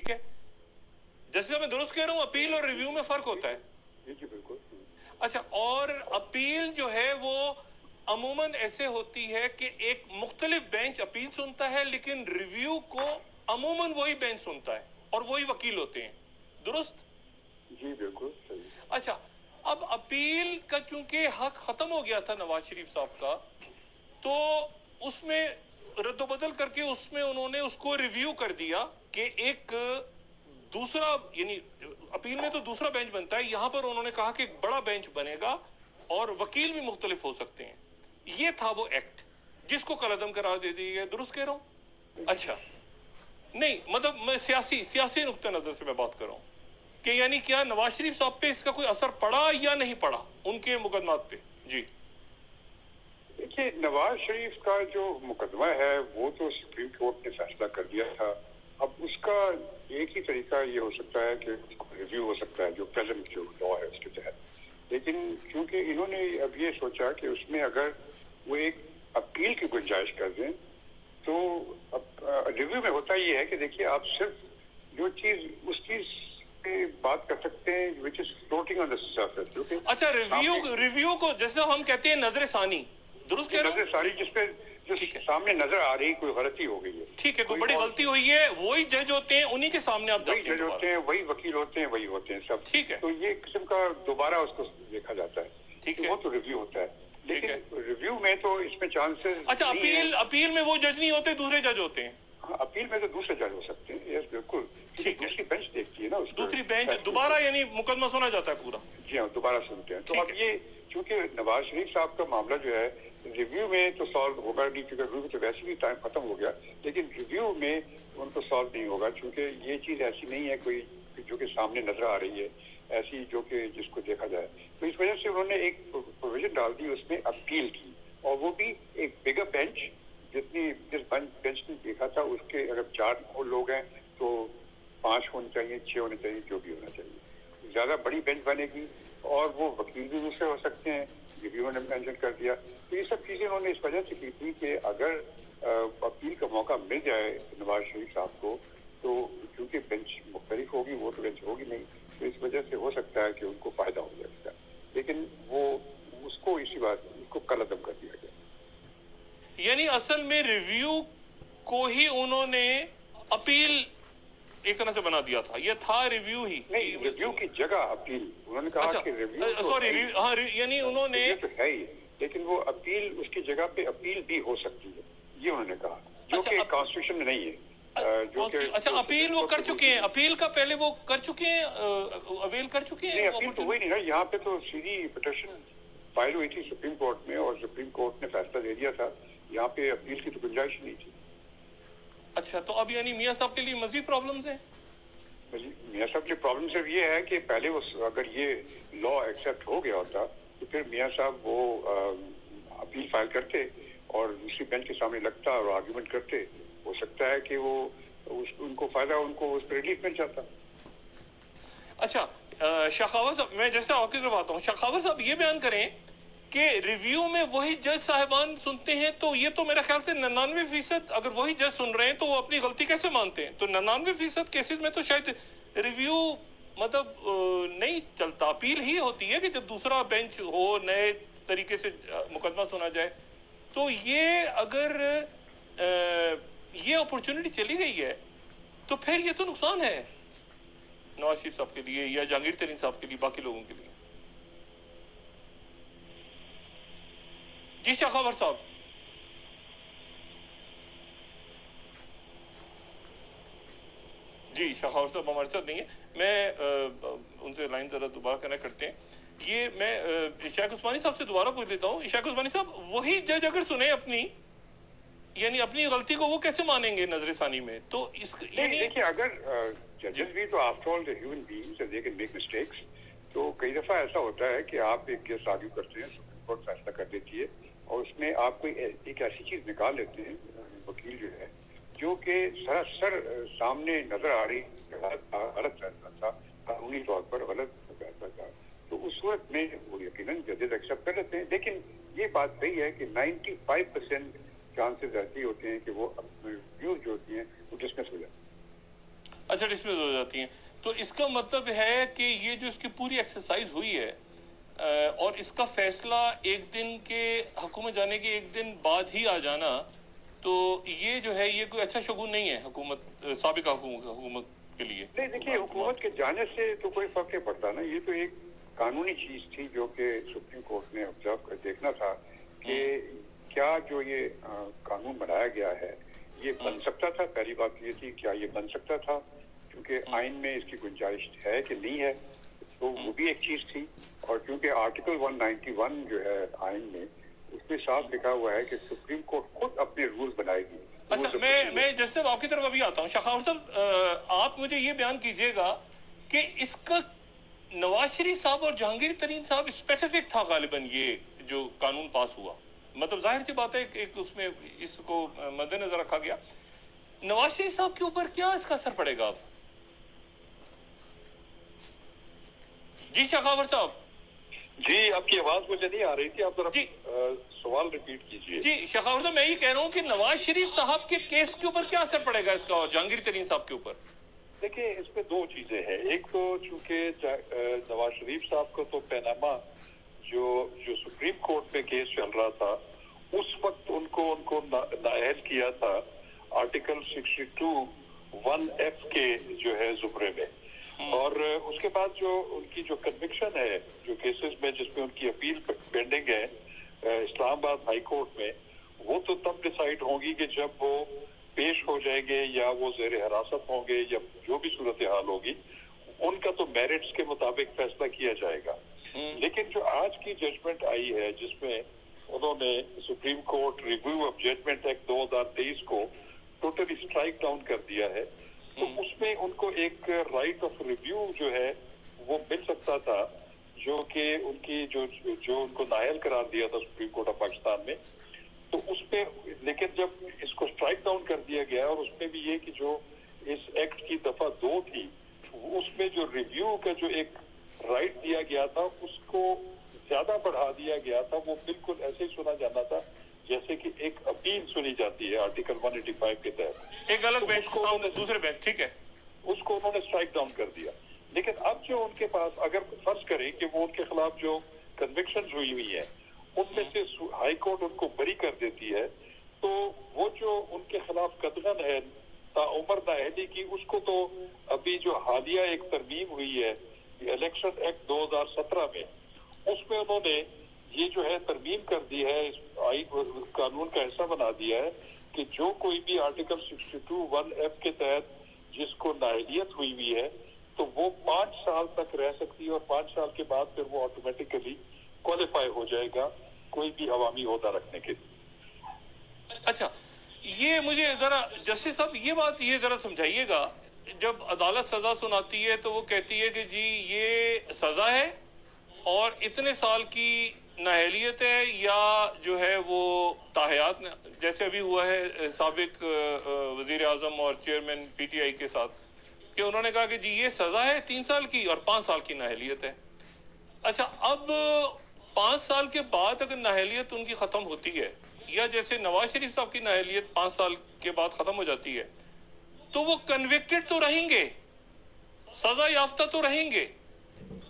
ठीक है, जैसे मैं दुरुस्त कह रहा हूं, अपील और रिव्यू में फर्क होता है। जी बिल्कुल। अच्छा, और अपील जो है वो अमूमन ऐसे होती है कि एक मुख्तलिफ बेंच अपील सुनता है, लेकिन रिव्यू को अमूमन वही बेंच सुनता है और वही वकील होते हैं, दुरुस्त? जी बिल्कुल सही। अच्छा, अब अपील का चूंकि हक खत्म हो गया था नवाज शरीफ साहब का, तो उसमें रद्दबदल करके उसमें उन्होंने उसको रिव्यू कर दिया कि एक दूसरा, यानी अपील में तो दूसरा बेंच बनता है, यहां पर उन्होंने कहा कि एक बड़ा बेंच बनेगा और वकील भी मुख्तलिफ हो सकते हैं। ये था वो एक्ट जिसको कलअदम करार दे दिया गया, दुरुस्त कह रहा हूं? अच्छा, नहीं मतलब मैं सियासी नुक्ते नजर से मैं बात कर रहा हूं कि यानी क्या नवाज शरीफ साहब पे इसका कोई असर पड़ा या नहीं पड़ा उनके मुकदमात पे? जी देखिए, नवाज शरीफ का जो मुकदमा है वो तो सुप्रीम कोर्ट ने फैसला कर दिया था। अब उसका एक ही तरीका ये हो सकता है कि उसको रिव्यू हो सकता है, जो प्रेजेंट जो लॉ है उसके तहत। लेकिन क्योंकि इन्होंने अब ये सोचा कि उसमें अगर वो एक अपील की गुंजाइश कर दें, तो अब रिव्यू में होता ये है कि देखिए, आप सिर्फ जो चीज उस चीज पे बात कर सकते हैं which is floating on the surface. अच्छा, रिव्यू को जैसे हम कहते हैं नजर सानी, दुरुस्त कह रहा हूं? नजर सारी जिसपे जो सामने नजर आ रही कोई गलती हो गई है, ठीक है, कोई बड़ी गलती हुई है, वही जज होते हैं, उन्हीं के सामने आप वही जज होते हैं, वही वकील होते हैं, वही होते हैं सब। ठीक है, तो ये किस्म का दोबारा उसको देखा जाता है। ठीक है, वो तो रिव्यू होता है, लेकिन रिव्यू में तो इसमें चांसेस। अच्छा, अपील में वो जज नहीं होते, दूसरे जज होते हैं? हाँ, अपील में तो दूसरे जज हो सकते हैं, यस बिल्कुल। ठीक है, दूसरी बेंच देखती है ना, दूसरी बेंच दोबारा यानी मुकदमा सुना जाता है पूरा? जी हाँ, दोबारा सुनते हैं। तो अब ये चूंकि नवाज शरीफ साहब का मामला जो है रिव्यू में तो सॉल्व होगा नहीं, क्योंकि रिव्यू तो वैसे भी टाइम खत्म हो गया, लेकिन रिव्यू में उनको सॉल्व नहीं होगा, क्योंकि ये चीज ऐसी नहीं है कोई जो कि सामने नजर आ रही है, ऐसी जो कि जिसको देखा जाए। तो इस वजह से उन्होंने एक प्रोविजन डाल दी उसमें अपील की, और वो भी एक बिगर बेंच, जिस बेंच ने देखा था उसके अगर 4 लोग हैं तो 5 होने चाहिए, 6 होने चाहिए, जो भी होना चाहिए। ज्यादा बड़ी बेंच बनेगी और वो वकील भी दूसरे हो सकते हैं, ये भी उन्होंने मेंशन कर दिया। तो ये सब चीजें उन्होंने इस वजह से की थी कि अगर अपील का मौका मिल जाए नवाज शरीफ साहब को, तो क्योंकि बेंच मुख्तलिफ होगी, वो तो बेंच होगी नहीं, तो इस वजह से हो सकता है कि उनको फायदा हो जाएगा। लेकिन वो उसको इसी बात उसको कलअदम कर दिया गया। यानी असल में रिव्यू को ही उन्होंने अपील एक तरह से बना दिया था, ये था रिव्यू ही नहीं, रिव्यू की जगह अपील। उन्होंने कहा अच्छा, कि रिव्यू सॉरी, हाँ, यानी उन्होंने तो है ही, लेकिन वो अपील उसकी जगह पे अपील भी हो सकती है, ये उन्होंने कहा, जो कि कॉन्स्टिट्यूशन में नहीं है। जो कि अच्छा, अपील वो कर चुके हैं, अपील का पहले वो कर चुके हैं, अवेल कर चुके हैं? नहीं, अपील तो वही नहीं ना, यहाँ पे तो सीधी पिटीशन फाइल हुई थी सुप्रीम कोर्ट में और सुप्रीम कोर्ट ने फैसला दे दिया था, यहाँ पे अपील की तो गुंजाइश नहीं थी। अच्छा, तो अब यानी मियाँ साहब के लिए मजीद प्रॉब्लम्स हैं? मियाँ साहब की प्रॉब्लम सिर्फ ये है कि पहले वो अगर ये लॉ एक्सेप्ट हो गया होता तो फिर मियाँ साहब वो अपील फाइल करते और दूसरी बेंच के सामने लगता और आर्ग्यूमेंट करते, हो सकता है कि वो उनको फायदा, उनको उस पर रिलीफ मिल जाता। अच्छा, शखावत साहब, मैं जैसे आगे करवाता हूँ, शखावत साहब ये बयान करें कि रिव्यू में वही जज साहिबान सुनते हैं, तो ये तो मेरे ख्याल से 99% अगर वही जज सुन रहे हैं तो वो अपनी गलती कैसे मानते हैं? तो 99% केसेस में तो शायद रिव्यू मतलब नहीं चलता, अपील ही होती है कि जब दूसरा बेंच हो, नए तरीके से मुकदमा सुना जाए। तो ये अगर ये अपॉर्चुनिटी चली गई है तो फिर ये तो नुकसान है नवाज शरीफ साहब के लिए या जहांगीर तरीन साहब के लिए, बाकी लोगों के लिए। जी शखावत साहब। जी शखावत साहब हमारे साथ नहीं है, मैं उनसे लाइन जरा दोबारा कनेक्ट करते हैं। ये मैं इशाक उस्मानी साहब से दोबारा पूछ लेता हूँ। इशाक उस्मानी साहब, वही जज अगर सुने अपनी यानी अपनी गलती को, वो कैसे मानेंगे नजर सानी में? तो इस देखिए, अगर जजेस भी तो after all the human beings, they can make mistakes. तो कई दफा ऐसा होता है कि आप एक केस आर्ग्यू करते हैं, सुप्रीम कोर्ट फैसला कर देती है और उसमें आप कोई एक ऐसी चीज निकाल लेते हैं, वकील जो है, जो कि सरासर सामने नजर आ रही गलत फैसला था, कानूनी तौर पर गलत फैसला था, तो उस सूरत में वो यकीनन जजेस एक्सेप्ट कर लेते हैं। लेकिन ये बात सही है कि 95% चांसेस ऐसे होते हैं कि वो व्यूज जो होती हैं वो डिस्कस हो जाती हैं। अच्छा, डिसमिस हो जाती हैं। तो इसका मतलब है कि ये जो इसकी पूरी एक्सरसाइज हुई है और इसका फैसला एक दिन के हुकूमत जाने के एक दिन बाद ही आ जाना, तो ये जो है ये कोई अच्छा शगुन नहीं है हुकूमत, साबिका हुकूमत के लिए। नहीं, देखिए, हुकूमत के जाने से तो कोई फर्क नहीं पड़ता ना। ये तो एक कानूनी चीज थी जो कि सुप्रीम कोर्ट ने ऑब्जर्व कर देखना था कि क्या जो ये कानून बनाया गया है ये बन सकता था। पहली बात ये थी, क्या ये बन सकता था, क्योंकि आइन में इसकी गुंजाइश है कि नहीं है, तो वो भी एक चीज थी। और क्योंकि आर्टिकल 191 जो है आइन में, उसमें साफ लिखा हुआ है कि सुप्रीम कोर्ट खुद अपने रूल बनाएगी। अच्छा, मैं जैसे आपकी तरफ अभी आता हूँ, शखावत साहब, आप मुझे ये बयान कीजिएगा कि इसका नवाज शरीफ साहब और जहांगीर तरीन साहब स्पेसिफिक था गालिबन ये जो कानून पास हुआ, मतलब जाहिर सी बात है एक उसमें इसको मद्देनजर रखा गया। नवाज शरीफ साहब के ऊपर क्या इसका असर पड़ेगा अब? जी शखावत साहब। जी, आपकी आवाज मुझे नहीं आ रही थी, आप जरा जी सवाल रिपीट कीजिए। जी शखावत साहब, मैं ये कह रहा हूँ कि नवाज शरीफ साहब के केस के ऊपर क्या असर पड़ेगा इसका और जहांगीर तरीन साहब के ऊपर? देखिए, इसमें दो चीजें हैं। एक तो चूंकि नवाज शरीफ साहब को तो पैनामा जो सुप्रीम कोर्ट में केस चल रहा था, उस वक्त उनको नाअहल किया था आर्टिकल 62(1)(f के जो है जुमरे में। और उसके बाद जो उनकी जो कन्विक्शन है जो केसेस में जिसमें उनकी अपील पेंडिंग है इस्लामाबाद हाई कोर्ट में, वो तो तब डिसाइड होगी कि जब वो पेश हो जाएंगे या वो जेर हिरासत होंगे या जो भी सूरत हाल होगी, उनका तो मेरिट्स के मुताबिक फैसला किया जाएगा। लेकिन जो आज की जजमेंट आई है जिसमें उन्होंने supreme court review of judgment act 2023 को टोटली स्ट्राइक डाउन कर दिया है, तो उसमें उनको एक राइट ऑफ रिव्यू जो है वो मिल सकता था, जो कि उनकी जो उनको नाअहल करार दिया था सुप्रीम कोर्ट ऑफ पाकिस्तान में। तो उसमें, लेकिन जब इसको स्ट्राइक डाउन कर दिया गया, और उसमें भी ये कि जो इस एक्ट की दफा 2 थी, उसमें जो रिव्यू का जो एक राइट दिया गया था उसको ज्यादा बढ़ा दिया गया था। वो बिल्कुल ऐसे ही सुना जाना था जैसे कि एक अपील सुनी जाती है आर्टिकल 185 के तहत। एक अलग बेंच को दूसरे बेंच, ठीक है, उसको उन्होंने स्ट्राइक डाउन कर दिया। लेकिन अब जो उनके पास, अगर फर्ज करें कि वो उनके खिलाफ जो कन्विक्शन हुई है उनमें से हाई कोर्ट उनको बरी कर देती है, तो वो जो उनके खिलाफ कदगन है ताउमर नाअहली की, उसको तो अभी जो हालिया एक तरमीम हुई है इलेक्शन एक्ट 2017 में, उसमें उन्होंने ये जो है तरमीम कर दी है, इस कानून का हिस्सा बना दिया है कि जो कोई भी आर्टिकल 62(1)(f के तहत जिसको नाअहलियत हुई है, तो वो 5 साल तक रह सकती है और 5 साल के बाद फिर वो ऑटोमेटिकली क्वालिफाई हो जाएगा कोई भी अवामी ओहदा रखने के लिए। अच्छा, ये मुझे जरा जस्टिस साहब ये बात ये जरा समझाइएगा, जब अदालत सजा सुनाती है तो वो कहती है कि जी ये सजा है और इतने साल की नाअहलियत है, या जो है वो ताहयात, जैसे अभी हुआ है साबिक वजीर आजम और चेयरमैन पीटीआई के साथ, कि उन्होंने कहा कि जी ये सजा है 3 साल की और 5 साल की नाअहलियत है। अच्छा, अब 5 साल के बाद अगर नाअहलियत उनकी खत्म होती है, या जैसे नवाज शरीफ साहब की नाअहलियत 5 साल के बाद खत्म हो जाती है, तो वो कन्विक्टेड तो रहेंगे, सजा याफ्ता तो रहेंगे।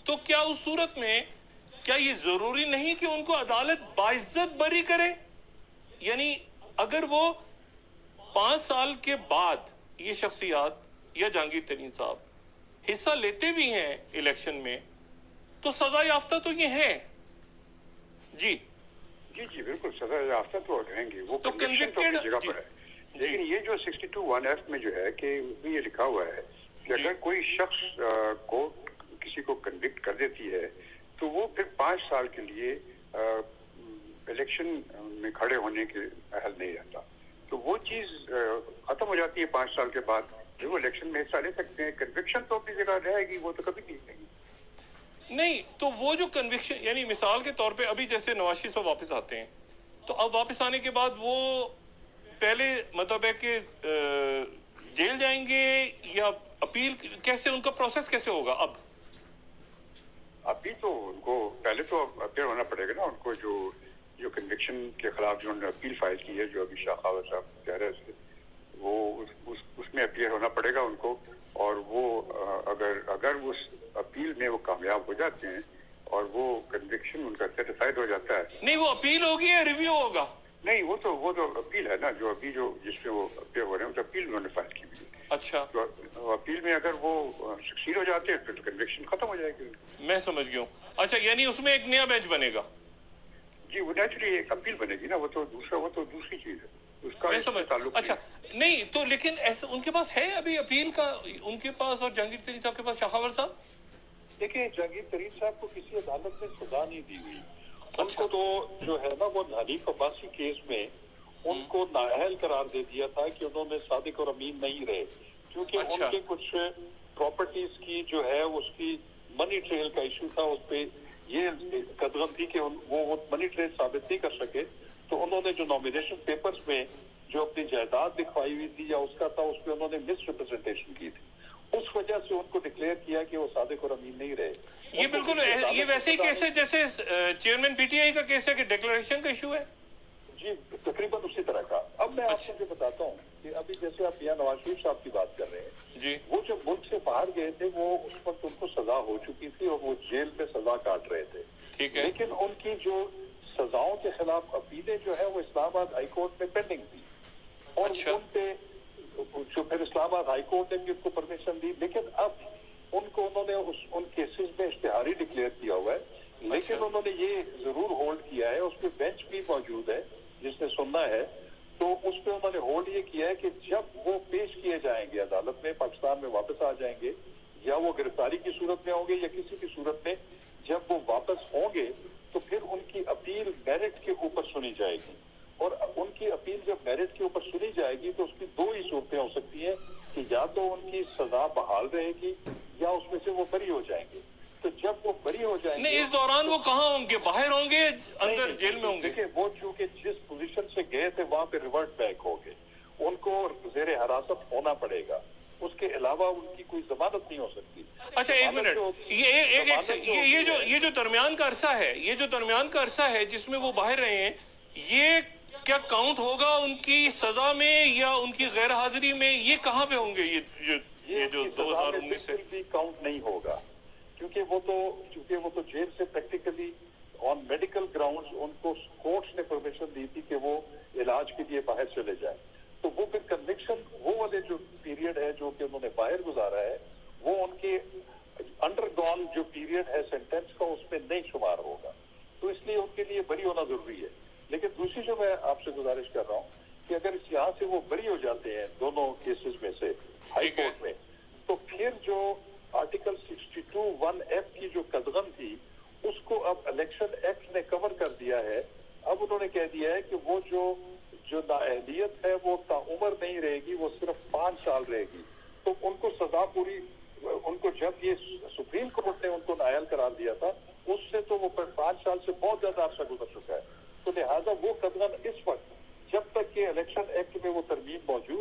तो क्या उस सूरत में क्या ये जरूरी नहीं कि उनको अदालत बाइज्जत बरी करे? यानी अगर वो 5 साल के बाद ये शख्सियात या जहांगीर तरीन साहब हिस्सा लेते भी हैं इलेक्शन में, तो सजा याफ्ता तो ये हैं। जी जी जी बिल्कुल, सजा याफ्ता तो रहेंगे, वो तो कन्विक्टेड जगह पर है। लेकिन ये जो 62(1)(f में जो है कि उसमें ये लिखा हुआ है कि अगर कोई शख्स को किसी को कन्विक्ट कर देती है तो वो फिर 5 साल के लिए इलेक्शन में खड़े होने के अहल नहीं रहता। तो वो चीज खत्म हो जाती है 5 साल के बाद, वो इलेक्शन में हिस्सा ले सकते हैं। कन्विक्शन तो अपनी जगह रहेगी, वो तो कभी नहीं। तो वो जो कन्विक्शन, यानी मिसाल के तौर पे अभी जैसे नवाज शरीफ साहब वापस आते हैं, तो अब वापस आने के बाद वो पहले मतलब है कि जेल जाएंगे या अपील, कैसे उनका प्रोसेस कैसे होगा? अब अभी तो उनको पहले तो अपील होना पड़ेगा ना, उनको जो कन्विक्शन के खिलाफ जो उन्होंने अपील फाइल की है, जो अभी शखावत साहब कह रहे थे, वो उसमें अपील होना पड़ेगा उनको। और वो अगर उस अपील में वो कामयाब हो जाते हैं और वो कन्विक्शन उनका सेटिस्फाइड हो जाता है। नहीं, वो अपील होगी या रिव्यू होगा? नहीं, वो तो अपील है ना, जो अभी जो जिसमें वो अपेयर हो रहे हैं, तो अपील उन्होंने फाइल की हुई है। अच्छा, तो अपील में अगर वो सक्सीड हो जाते हैं तो कन्विक्शन खत्म हो जाएगी। मैं समझ गया हूँ। अच्छा, यानी उसमें एक नया बेंच बनेगा? जी, वो नेचुरली एक अपील बनेगी ना, वो तो दूसरी चीज है, उसका मैं समझ। ताल्लुक अच्छा, नहीं तो लेकिन ऐसा उनके पास है अभी अपील का, उनके पास और जहांगीर तरीन साहब के पास, शखावत साहब? देखिए, जहांगीर तरीन साहब को किसी अदालत ने सजा नहीं दी हुई। अच्छा। उनको तो जो है ना, वो हनीफ अब्बासी केस में उनको नाअहल करार दे दिया था कि उन्होंने सादिक और अमीन नहीं रहे, क्योंकि अच्छा। उनके कुछ प्रॉपर्टीज की जो है उसकी मनी ट्रेल का इशू था, उस पे ये कदगन थी कि वो मनी ट्रेल साबित नहीं कर सके, तो उन्होंने जो नॉमिनेशन पेपर्स में जो अपनी जायदाद दिखवाई हुई थी या उसका था, उसमें उन्होंने मिस रिप्रेजेंटेशन की थी। उस वजह से उनको डिक्लेयर किया कि वो सादिक और अमीन नहीं रहे। ये बिल्कुल ये वैसे ही केस है जैसे चेयरमैन पीटीआई का केस है कि डिक्लेरेशन का इशू है? जी, तकरीबन उसी तरह का। अब मैं आपको जो बताता हूँ कि अभी जैसे आप यहाँ नवाज शरीफ साहब की बात कर रहे हैं जी, वो जब मुल्क से बाहर गए थे, वो उस वक्त उनको सजा हो चुकी थी और वो जेल में सजा काट रहे थे। ठीक है। लेकिन उनकी जो सजाओं के खिलाफ अपीलें जो है वो इस्लामाबाद हाई कोर्ट में पेंडिंग थी, और अच्छा। उन पे जो फिर इस्लामाबाद हाई कोर्ट ने भी उनको परमिशन दी, लेकिन अब उनको उन्होंने उन केसेस में इश्तिहारी डिक्लेयर किया हुआ है। लेकिन अच्छा। उन्होंने ये जरूर होल्ड किया है, उसमें बेंच भी मौजूद है जिसने सुनना है, तो उस पर उन्होंने होल्ड ये किया है कि जब वो पेश किए जाएंगे अदालत में, पाकिस्तान में वापस आ जाएंगे, या वो गिरफ्तारी की सूरत में होंगे या किसी भी सूरत में, जब वो वापस होंगे तो फिर उनकी अपील मेरिट के ऊपर सुनी जाएगी। और उनकी अपील जब मेरिट के ऊपर सुनी जाएगी तो उसकी दो ही सूरतें हो सकती हैं कि या तो उनकी सजा बहाल रहेगी या उसमें से वो बरी हो जाएंगे। तो जब वो बरी हो जाएंगे, नहीं, इस दौरान वो कहाँ होंगे? बाहर होंगे, अंदर नहीं, जेल में होंगे? देखिए, वो चूंकि जिस पोजीशन से गए थे वहां पे रिवर्ट बैक हो गए, उनको जेर हिरासत होना पड़ेगा, उसके अलावा उनकी कोई जमानत नहीं हो सकती। अच्छा, एक मिनट, ये जो दरमियान का अरसा है, ये जो दरमियान का अरसा है जिसमें वो बाहर रहे हैं, ये क्या काउंट होगा उनकी सजा में या उनकी गैर हाजिरी में? ये कहाँ पे होंगे ये जो 2019 से? भी काउंट नहीं होगा, क्योंकि वो तो जेल से प्रैक्टिकली ऑन मेडिकल ग्राउंड्स उनको कोर्ट्स ने परमिशन दी थी कि वो इलाज के लिए बाहर चले जाएं। तो वो फिर कन्विक्शन, वो वाले जो पीरियड है जो कि उन्होंने बाहर गुजारा है, वो उनके अंडरगॉन जो पीरियड है सेंटेंस का, उसमें नहीं शुमार होगा। तो इसलिए उनके लिए बरी होना जरूरी है। लेकिन दूसरी जो मैं आपसे गुजारिश कर रहा हूँ कि अगर यहाँ से वो बरी हो जाते हैं दोनों केसेस में से हाई कोर्ट में, तो फिर जो आर्टिकल 62(1)(f) की जो कदगन थी उसको अब इलेक्शन एक्ट ने कवर कर दिया है। अब उन्होंने कह दिया है कि वो जो नाअहलियत है वो ताउम्र नहीं रहेगी, वो सिर्फ 5 साल रहेगी। तो उनको सजा पूरी, उनको जब ये सुप्रीम कोर्ट ने उनको नाअहल करार दिया था, उससे तो वो 5 साल से बहुत ज्यादा अरसा गुजर चुका है। तो लिहाजा वो कदगन इस वक्त, जब तक के इलेक्शन एक्ट में वो तरमीम मौजूद